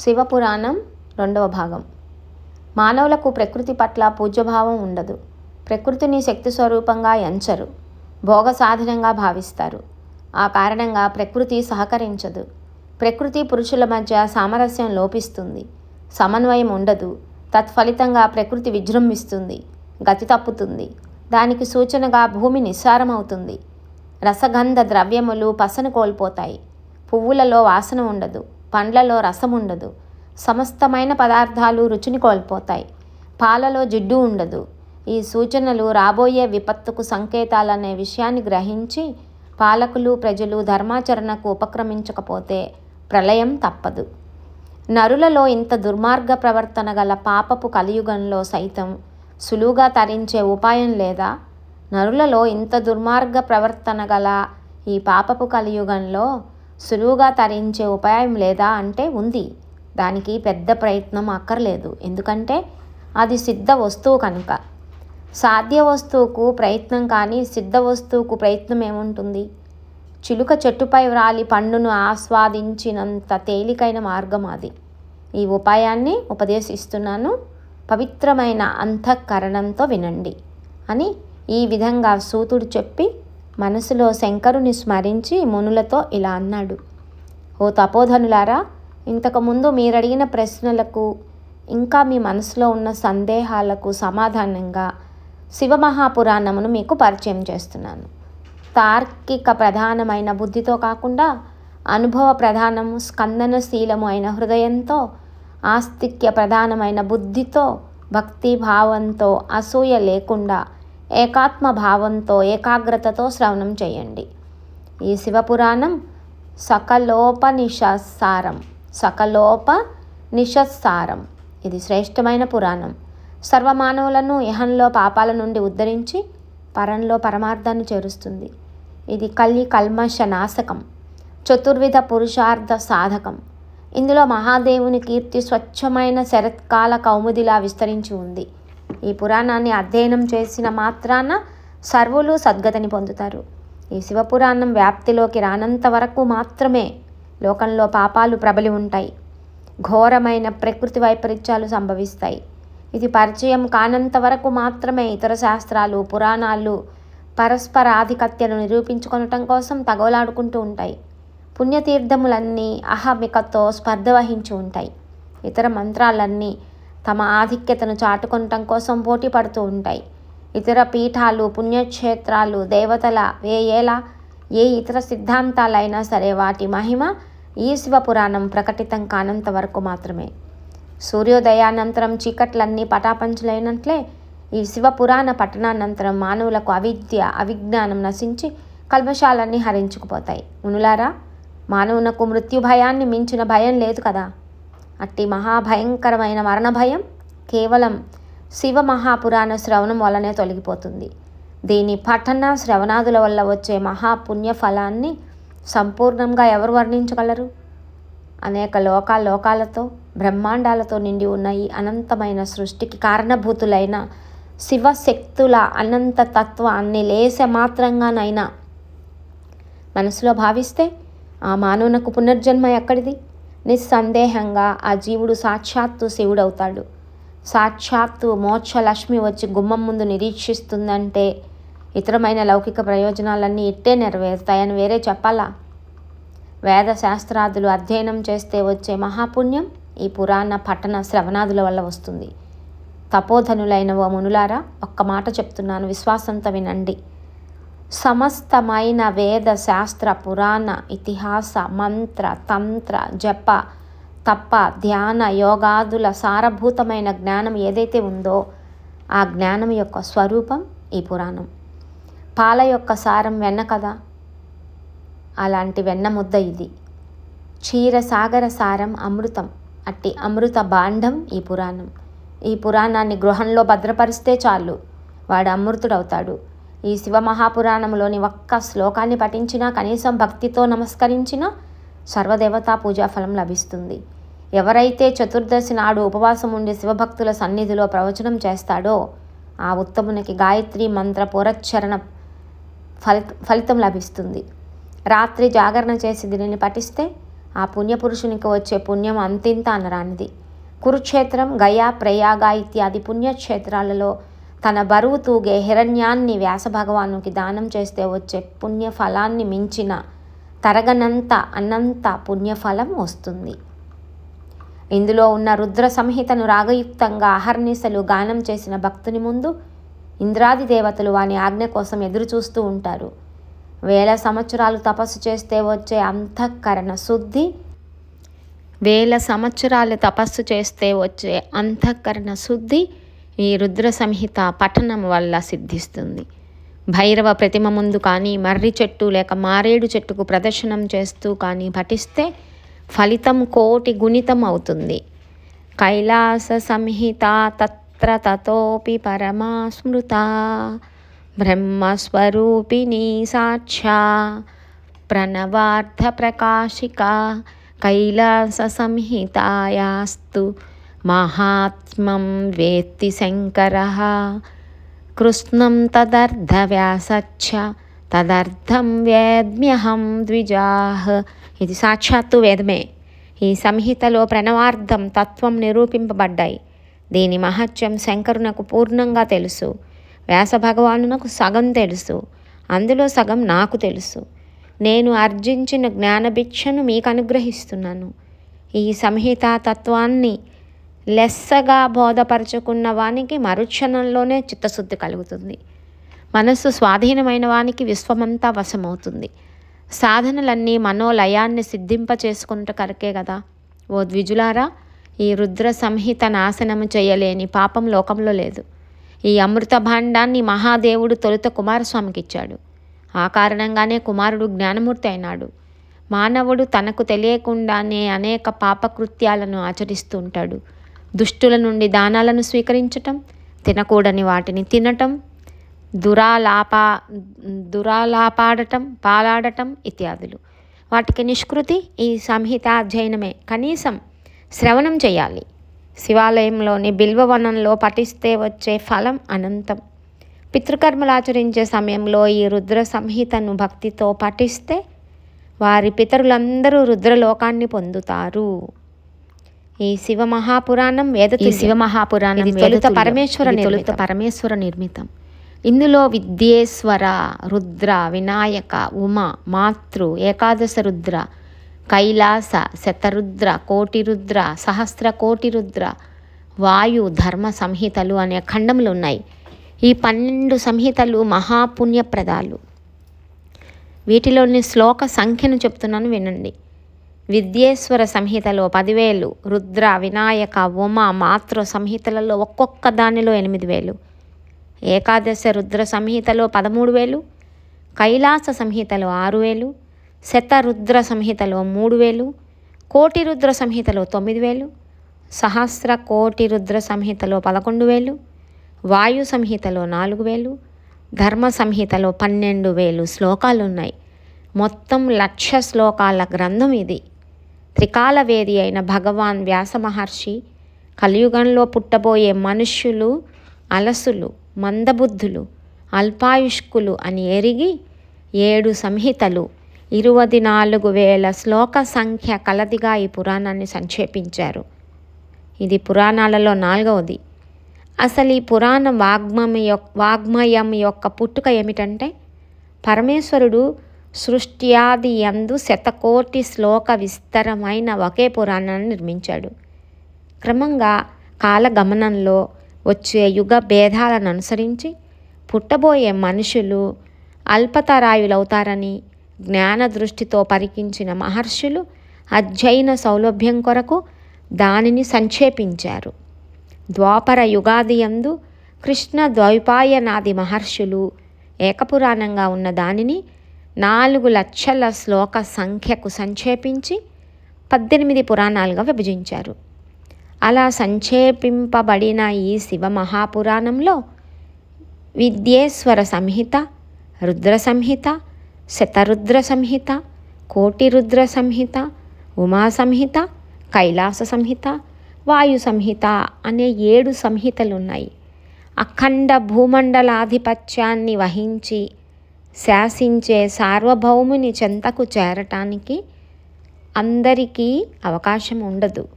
శివపురాణం 2వ భాగం. మానవులకు ప్రకృతి పట్ల పూజ్యభావం ఉండదు. ప్రకృతిని శక్తి స్వరూపంగా ఎంచరు, భోగ సాధనంగా భావిస్తారు. ఆ కారణంగా ప్రకృతి సహకరించదు. ప్రకృతి పురుషుల మధ్య సామరస్యం లోపిస్తుంది, సమన్వయం ఉండదు. తత్ఫలితంగా ప్రకృతి విజృంభిస్తుంది, గతి తప్పుతుంది. దానికి సూచనగా భూమి నిస్సారమవుతుంది. రసగంధ ద్రవ్యములు పసను కోల్పోతాయి. పువ్వులలో వాసన ఉండదు, పండ్లలో రసం ఉండదు. సమస్తమైన పదార్థాలు రుచిని కోల్పోతాయి. పాలలో జిడ్డు ఉండదు. ఈ సూచనలు రాబోయే విపత్తుకు సంకేతాలనే విషయాన్ని గ్రహించి పాలకులు ప్రజలు ధర్మాచరణకు ఉపక్రమించకపోతే ప్రళయం తప్పదు. నరులలో ఇంత దుర్మార్గ ప్రవర్తన గల పాపపు కలియుగంలో సైతం సులువుగా తరించే ఉపాయం లేదా? నరులలో ఇంత దుర్మార్గ ప్రవర్తన గల ఈ పాపపు కలియుగంలో సులువుగా తరించే ఉపాయం లేదా అంటే ఉంది. దానికి పెద్ద ప్రయత్నం అక్కర్లేదు. ఎందుకంటే అది సిద్ధ వస్తువు కనుక. సాధ్య వస్తువుకు ప్రయత్నం కానీ సిద్ధ వస్తువుకు ప్రయత్నం ఏముంటుంది? చిలుక చెట్టుపై వ్రాలి పండును ఆస్వాదించినంత తేలికైన మార్గం అది. ఈ ఉపాయాన్ని ఉపదేశిస్తున్నాను, పవిత్రమైన అంతఃకరణంతో వినండి అని ఈ విధంగా సూతుడు చెప్పి మనసులో శంకరుని స్మరించి మునులతో ఇలా అన్నాడు. ఓ తపోధనులారా, ఇంతకుముందు మీరడిగిన ప్రశ్నలకు ఇంకా మీ మనసులో ఉన్న సందేహాలకు సమాధానంగా శివమహాపురాణమును మీకు పరిచయం చేస్తున్నాను. తార్కిక ప్రధానమైన బుద్ధితో కాకుండా అనుభవ ప్రధానము స్కందనశీలము అయిన హృదయంతో, ఆస్తిక్య ప్రధానమైన బుద్ధితో, భక్తి భావంతో, అసూయ లేకుండా ఏకాత్మ భావంతో, ఏకాగ్రతతో శ్రవణం చేయండి. ఈ శివపురాణం సకలోపనిషత్సారం. ఇది శ్రేష్టమైన పురాణం. సర్వమానవులను ఇహంలో పాపాల నుండి ఉద్ధరించి పరంలో పరమార్థాన్ని చేరుస్తుంది. ఇది కల్మష నాశకం, చతుర్విధ పురుషార్థ సాధకం. ఇందులో మహాదేవుని కీర్తి స్వచ్ఛమైన శరత్కాల కౌముదిలా విస్తరించి ఉంది. ఈ పురాణాన్ని అధ్యయనం చేసిన మాత్రాన సర్వులు సద్గతిని పొందుతారు. ఈ శివపురాణం వ్యాప్తిలోకి రానంత వరకు మాత్రమే లోకంలో పాపాలు ప్రబలి ఉంటాయి. ఘోరమైన ప్రకృతి వైపరీత్యాలు సంభవిస్తాయి. ఇది పరిచయం కానంత వరకు మాత్రమే ఇతర శాస్త్రాలు, పురాణాలు పరస్పర ఆధిపత్యాలు నిరూపించుకొనటం కోసం తగవలాడుకుంటూ ఉంటాయి. పుణ్యతీర్థములన్నీ అహమికతో స్పర్ధ వహించి ఉంటాయి. ఇతర మంత్రాలన్నీ తమ ఆధిక్యతను చాటుకొనటం కోసం పోటీ పడుతూ ఉంటాయి. ఇతర పీఠాలు, పుణ్యక్షేత్రాలు, దేవతల ఏ ఇతర సిద్ధాంతాలైనా సరే వాటి మహిమ ఈ శివపురాణం ప్రకటితం కానంత వరకు మాత్రమే. సూర్యోదయానంతరం చీకట్లన్నీ పటాపంచులైనట్లే ఈ శివపురాణ పఠనానంతరం మానవులకు అవిజ్ఞానం నశించి కల్మషాలన్నీ హరించుకుపోతాయి. మునులారా, మానవునకు మృత్యు భయాన్ని మించిన భయం లేదు కదా. అట్టి మహాభయంకరమైన మరణ భయం కేవలం శివ మహాపురాణ శ్రవణం వల్లనే తొలగిపోతుంది. దీని పఠన శ్రవణాదుల వల్ల వచ్చే మహాపుణ్య ఫలాన్ని సంపూర్ణంగా ఎవరు వర్ణించగలరు? అనేక లోకాలతో బ్రహ్మాండాలతో నిండి ఉన్న ఈ అనంతమైన సృష్టికి కారణభూతులైన శివశక్తుల అనంత తత్వాన్ని లేస మాత్రంగానైనా మనసులో భావిస్తే ఆ మానవునకు పునర్జన్మ ఎక్కడిది? నిస్సందేహంగా ఆ జీవుడు సాక్షాత్తు శివుడవుతాడు. సాక్షాత్తు మోక్షలక్ష్మి వచ్చి గుమ్మం ముందు నిరీక్షిస్తుందంటే ఇతరమైన లౌకిక ప్రయోజనాలన్నీ ఇట్టే నెరవేరుతాయని వేరే చెప్పాలా? వేద శాస్త్రాదులు అధ్యయనం చేస్తే వచ్చే మహాపుణ్యం ఈ పురాణ పఠన శ్రవణాదుల వల్ల వస్తుంది. తపోధనులైన ఓ మునులారా, ఒక్క మాట చెప్తున్నాను, విశ్వాసంతో వినండి. సమస్తమైన వేద శాస్త్ర పురాణ ఇతిహాస మంత్ర తంత్ర జప తప ధ్యాన యోగాదుల సారభూతమైన జ్ఞానం ఏదైతే ఉందో ఆ జ్ఞానం యొక్క స్వరూపం ఈ పురాణం. పాల యొక్క సారం వెన్న కదా, అలాంటి వెన్న ముద్ద ఇది. క్షీరసాగర సారం అమృతం, అట్టి అమృత భాండం ఈ పురాణం. ఈ పురాణాన్ని గృహంలో భద్రపరిస్తే చాలు, వాడు అమృతుడవుతాడు. ఈ శివమహాపురాణంలోని ఒక్క శ్లోకాన్ని పఠించినా, కనీసం భక్తితో నమస్కరించినా సర్వదేవతా పూజా ఫలం లభిస్తుంది. ఎవరైతే చతుర్దశి నాడు ఉపవాసం ఉండి శివభక్తుల సన్నిధిలో ప్రవచనం చేస్తాడో ఆ ఉత్తమునికి గాయత్రి మంత్ర పురచ్చరణ ఫలితం లభిస్తుంది. రాత్రి జాగరణ చేసి దీనిని పఠిస్తే ఆ పుణ్యపురుషునికి వచ్చే పుణ్యం అంతింత అనరానిది. కురుక్షేత్రం, గయా, ప్రయాగ ఇత్యాది పుణ్యక్షేత్రాలలో తన బరువు తూగే హిరణ్యాన్ని వ్యాసభగవానుకి దానం చేస్తే వచ్చే పుణ్యఫలాన్ని మించిన తరగనంత అనంత పుణ్యఫలం వస్తుంది. ఇందులో ఉన్న రుద్ర సంహితను రాగయుక్తంగా అహర్నిశలు గానం చేసిన భక్తుని ముందు ఇంద్రాది దేవతలు వాని ఆజ్ఞ కోసం ఎదురు చూస్తూ ఉంటారు. 1000 సంవత్సరాలు తపస్సు చేస్తే వచ్చే అంతఃకరణ శుద్ధి, 1000 సంవత్సరాలు తపస్సు చేస్తే వచ్చే అంతఃకరణ శుద్ధి ఈ రుద్ర సంహిత పఠనం వల్ల సిద్ధిస్తుంది. భైరవ ప్రతిమ ముందు కానీ, మర్రి చెట్టు లేక మారేడు చెట్టుకు ప్రదర్శనం చేస్తూ కానీ పఠిస్తే ఫలితం 1,000,000 గుణితం అవుతుంది. కైలాస సంహిత తత్ర తతోపి పరమా స్మృత బ్రహ్మస్వరూపిణీ సాక్షా ప్రణవార్థ ప్రకాశిక కైలాస సంహితాయాస్తు మహాత్మ్యం వేత్తి శంకరః కృష్ణం తదర్థవ్యాసచ్చ తదర్థం వేద్మ్యహం ద్విజాః. ఇది సాక్షాత్తు వేదమే. ఈ సంహితలో ప్రణవార్థం తత్వం నిరూపింపబడ్డాయి. దీని మహత్యం శంకరునకు పూర్ణంగా తెలుసు. వ్యాస భగవానునకు సగం తెలుసు. అందులో సగం నాకు తెలుసు. నేను ఆర్జించిన జ్ఞానభిక్షను మీకు అనుగ్రహిస్తున్నాను. ఈ సంహితా తత్వాన్ని లెస్సగా బోధపరచుకున్న వానికి మరుక్షణంలోనే చిత్తశుద్ధి కలుగుతుంది. మనస్సు స్వాధీనమైన వానికి విశ్వమంతా వశమవుతుంది. సాధనలన్నీ మనోలయాన్ని సిద్ధింపచేసుకుంట కరకే కదా. ఓ ద్విజులారా, ఈ రుద్ర సంహిత నాశనము చేయలేని పాపం లోకంలో లేదు. ఈ అమృత భాండాన్ని మహాదేవుడు తొలుత కుమారస్వామికి ఇచ్చాడు. ఆ కారణంగానే కుమారుడు జ్ఞానమూర్తి అయినాడు. మానవుడు తనకు తెలియకుండానే అనేక పాపకృత్యాలను ఆచరిస్తూ ఉంటాడు. దుష్టుల నుండి దానాలను స్వీకరించటం, తినకూడని వాటిని తినటం, దురాలాపాడటం, పాలాడటం ఇత్యాదులు. వాటికి నిష్కృతి ఈ సంహితాధ్యయనమే. కనీసం శ్రవణం చేయాలి. శివాలయంలోని బిల్వవనంలో పఠిస్తే వచ్చే ఫలం అనంతం. పితృకర్మలు ఆచరించే సమయంలో ఈ రుద్ర సంహితను భక్తితో పఠిస్తే వారి పితరులందరూ రుద్రలోకాన్ని పొందుతారు. ఈ శివ మహాపురాణం పరమేశ్వర నిర్మితం. ఇందులో విద్యేశ్వర, రుద్ర, వినాయక, ఉమ, మాతృ, ఏకాదశ రుద్ర, కైలాస, శతరుద్ర, కోటి రుద్ర, సహస్ర కోటి రుద్ర, వాయు, ధర్మ సంహితలు అనే ఖండములు ఉన్నాయి. ఈ 12 సంహితలు మహాపుణ్యప్రదాలు. వీటిలోని శ్లోక సంఖ్యను చెప్తున్నాను వినండి. విద్యేశ్వర సంహితలో 10,000, రుద్ర, వినాయక, ఉమ, మాతృ సంహితలలో ఒక్కొక్క దానిలో 8,000, ఏకాదశ రుద్ర సంహితలో 13,000, కైలాస సంహితలో 6,000, శతరుద్ర సంహితలో 3,000, కోటి రుద్ర సంహితలో 9,000, సహస్ర కోటి రుద్ర సంహితలో 11,000, వాయు సంహితలో 4,000, ధర్మ సంహితలో 12,000 శ్లోకాలు ఉన్నాయి. మొత్తం 1,00,000 శ్లోకాల గ్రంథం ఇది. త్రికాలవేది అయిన భగవాన్ వ్యాస మహర్షి కలియుగంలో పుట్టబోయే మనుష్యులు అలసులు, మందబుద్ధులు, అల్పాయుష్కులు అని ఎరిగి 7 సంహితలు 24,000 శ్లోక సంఖ్య కలదిగా ఈ పురాణాన్ని సంక్షేపించారు. ఇది పురాణాలలో 4వది. అసలు ఈ పురాణ వాగ్మయం యొక్క పుట్టుక ఏమిటంటే, పరమేశ్వరుడు సృష్ట్యాది యందు 1,000,000 శ్లోక విస్తరమైన ఒకే పురాణాన్ని నిర్మించాడు. క్రమంగా కాలగమనంలో వచ్చే యుగ భేదాలను అనుసరించి పుట్టబోయే మనుషులు అల్పతరాయులవుతారని జ్ఞాన దృష్టితో పరికించిన మహర్షులు అధ్యయన సౌలభ్యం కొరకు దానిని సంక్షేపించారు. ద్వాపర యుగాది యందు కృష్ణ ద్వైపాయనాది మహర్షులు ఏకపురాణంగా ఉన్న దానిని 4,00,000 శ్లోక సంఖ్యకు సంక్షేపించి 18 పురాణాలుగా విభజించారు. అలా సంక్షేపింపబడిన ఈ శివ మహాపురాణంలో విద్యేశ్వర సంహిత, రుద్ర సంహిత, శతరుద్ర సంహిత, కోటి రుద్ర సంహిత, ఉమా సంహిత, కైలాస సంహిత, వాయు సంహిత అనే 7 సంహితలు ఉన్నాయి. అఖండ భూమండలాధిపత్యాన్ని వహించి శాసించే సార్వభౌముని చెంతకు చేరటానికి అందరికీ అవకాశం ఉండదు.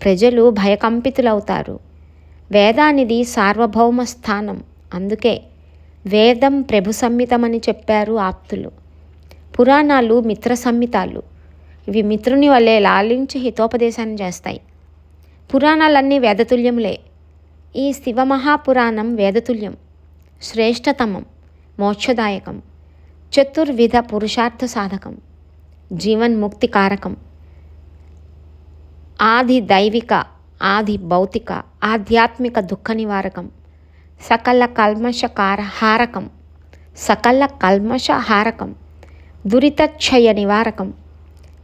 ప్రజలు భయకంపితులవుతారు. వేదానిది సార్వభౌమ స్థానం. అందుకే వేదం ప్రభు సంహితమని చెప్పారు ఆప్తులు. పురాణాలు మిత్ర సంహితాలు. ఇవి మిత్రుని వలె లాలించి హితోపదేశాన్ని చేస్తాయి. పురాణాలన్నీ వేదతుల్యములే. ఈ శివమహాపురాణం వేదతుల్యం, శ్రేష్టతమం, మోక్షదాయకం, చతుర్విధ పురుషార్థ సాధకం, జీవన్ముక్తి కారకం, ఆది దైవిక, ఆది భౌతిక, ఆధ్యాత్మిక దుఃఖ నివారకం, సకల కల్మషహారకం, సకల కల్మషహారకం, దురితక్షయ నివారకం,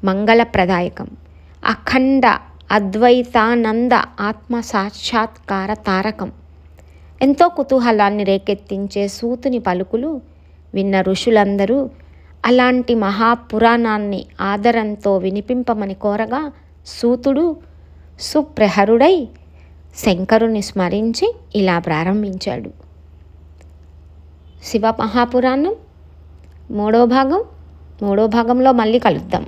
మంగళప్రదాయకం, అఖండ అద్వైతానంద ఆత్మ సాక్షాత్కార తారకం. ఎంతో కుతూహలాన్ని రేకెత్తించే సూతుని పలుకులు విన్న ఋషులందరూ అలాంటి మహాపురాణాన్ని ఆదరంతో వినిపింపమని కోరగా సూతుడు సుప్రహరుడై శంకరుని స్మరించి ఇలా ప్రారంభించాడు. శివ మహాపురాణం మూడో భాగంలో మళ్ళీ కలుద్దాం.